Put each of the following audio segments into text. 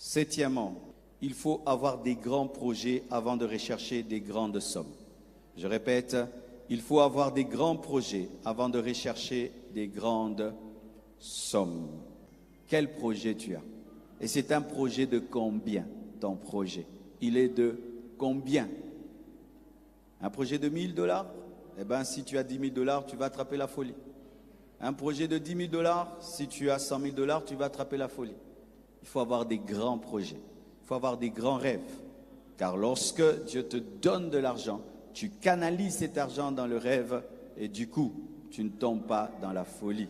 Septièmement, il faut avoir des grands projets avant de rechercher des grandes sommes. Je répète, il faut avoir des grands projets avant de rechercher des grandes sommes. Quel projet tu as? Et c'est un projet de combien, ton projet? Il est de combien? Un projet de 1000 $? Eh bien, si tu as 10 000 $, tu vas attraper la folie. Un projet de 10 000 $, si tu as 100 000 $, tu vas attraper la folie. Il faut avoir des grands projets. Il faut avoir des grands rêves. Car lorsque Dieu te donne de l'argent, tu canalises cet argent dans le rêve et du coup, tu ne tombes pas dans la folie.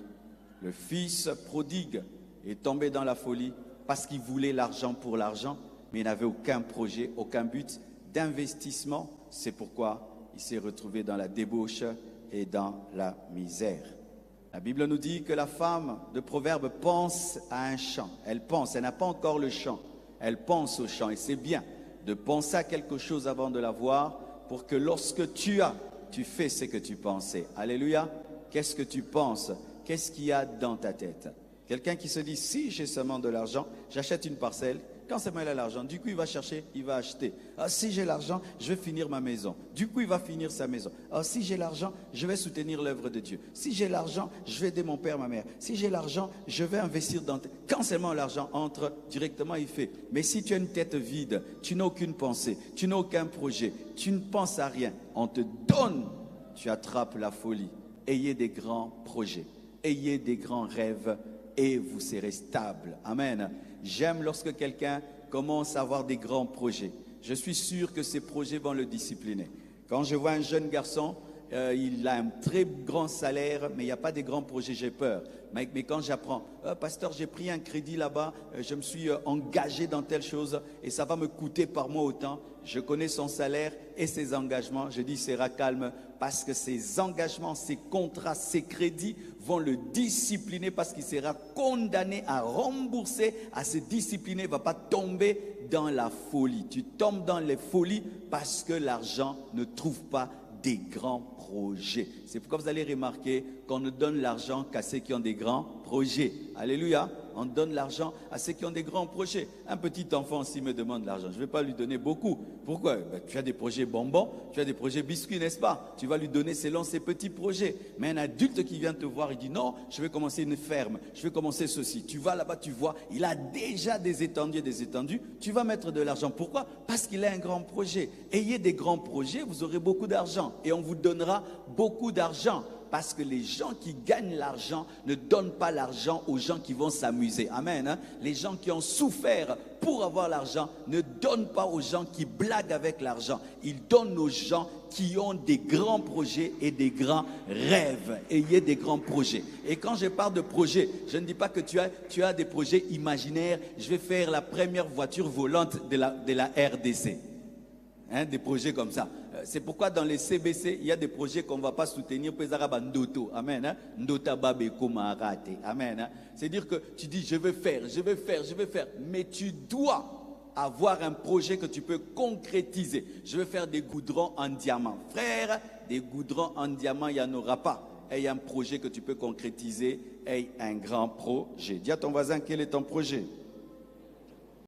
Le fils prodigue est tombé dans la folie parce qu'il voulait l'argent pour l'argent, mais il n'avait aucun projet, aucun but d'investissement. C'est pourquoi il s'est retrouvé dans la débauche et dans la misère. La Bible nous dit que la femme de Proverbe pense à un champ. Elle pense, elle n'a pas encore le champ. Elle pense au champ et c'est bien de penser à quelque chose avant de l'avoir pour que lorsque tu as, tu fais ce que tu pensais. Alléluia. Qu'est-ce que tu penses? Qu'est-ce qu'il y a dans ta tête? Quelqu'un qui se dit, si j'ai seulement de l'argent, j'achète une parcelle. Quand seulement il a l'argent, du coup il va chercher, il va acheter. Ah, si j'ai l'argent, je vais finir ma maison. Du coup il va finir sa maison. Ah, si j'ai l'argent, je vais soutenir l'œuvre de Dieu. Si j'ai l'argent, je vais aider mon père, ma mère. Si j'ai l'argent, je vais investir dans... Quand seulement l'argent entre, directement il fait. Mais si tu as une tête vide, tu n'as aucune pensée, tu n'as aucun projet, tu ne penses à rien, on te donne, tu attrapes la folie. Ayez des grands projets, ayez des grands rêves et vous serez stable. Amen. J'aime lorsque quelqu'un commence à avoir des grands projets. Je suis sûr que ces projets vont le discipliner. Quand je vois un jeune garçon, il a un très grand salaire, mais il n'y a pas de grands projets, j'ai peur. Mais quand j'apprends, pasteur, j'ai pris un crédit là-bas, je me suis engagé dans telle chose et ça va me coûter par mois autant. Je connais son salaire et ses engagements. Je dis, sera calme parce que ses engagements, ses contrats, ses crédits vont le discipliner parce qu'il sera condamné à rembourser, à se discipliner. Il ne va pas tomber dans la folie. Tu tombes dans les folies parce que l'argent ne trouve pas des grands projets. C'est pourquoi vous allez remarquer qu'on ne donne l'argent qu'à ceux qui ont des grands projets. Alléluia. On donne l'argent à ceux qui ont des grands projets. Un petit enfant, s'il me demande l'argent, je ne vais pas lui donner beaucoup. Pourquoi? Tu as des projets bonbons, tu as des projets biscuits, n'est-ce pas? Tu vas lui donner selon ses petits projets. Mais un adulte qui vient te voir, il dit non, je vais commencer une ferme, je vais commencer ceci. Tu vas là-bas, tu vois, il a déjà des étendues et des étendues. Tu vas mettre de l'argent. Pourquoi? Parce qu'il a un grand projet. Ayez des grands projets, vous aurez beaucoup d'argent. Et on vous donnera beaucoup d'argent. Parce que les gens qui gagnent l'argent ne donnent pas l'argent aux gens qui vont s'amuser. Amen. Hein? Les gens qui ont souffert pour avoir l'argent ne donnent pas aux gens qui blaguent avec l'argent. Ils donnent aux gens qui ont des grands projets et des grands rêves. Ayez des grands projets. Et quand je parle de projets, je ne dis pas que tu as des projets imaginaires. Je vais faire la première voiture volante de la RDC. Hein, des projets comme ça. C'est pourquoi dans les CBC, il y a des projets qu'on ne va pas soutenir. Amen. Hein? Amen. Hein? C'est-à-dire que tu dis, je vais faire. Mais tu dois avoir un projet que tu peux concrétiser. Je vais faire des goudrons en diamant. Frère, des goudrons en diamant, il n'y en aura pas. Et il y a un projet que tu peux concrétiser. Et un grand projet. Dis à ton voisin, quel est ton projet?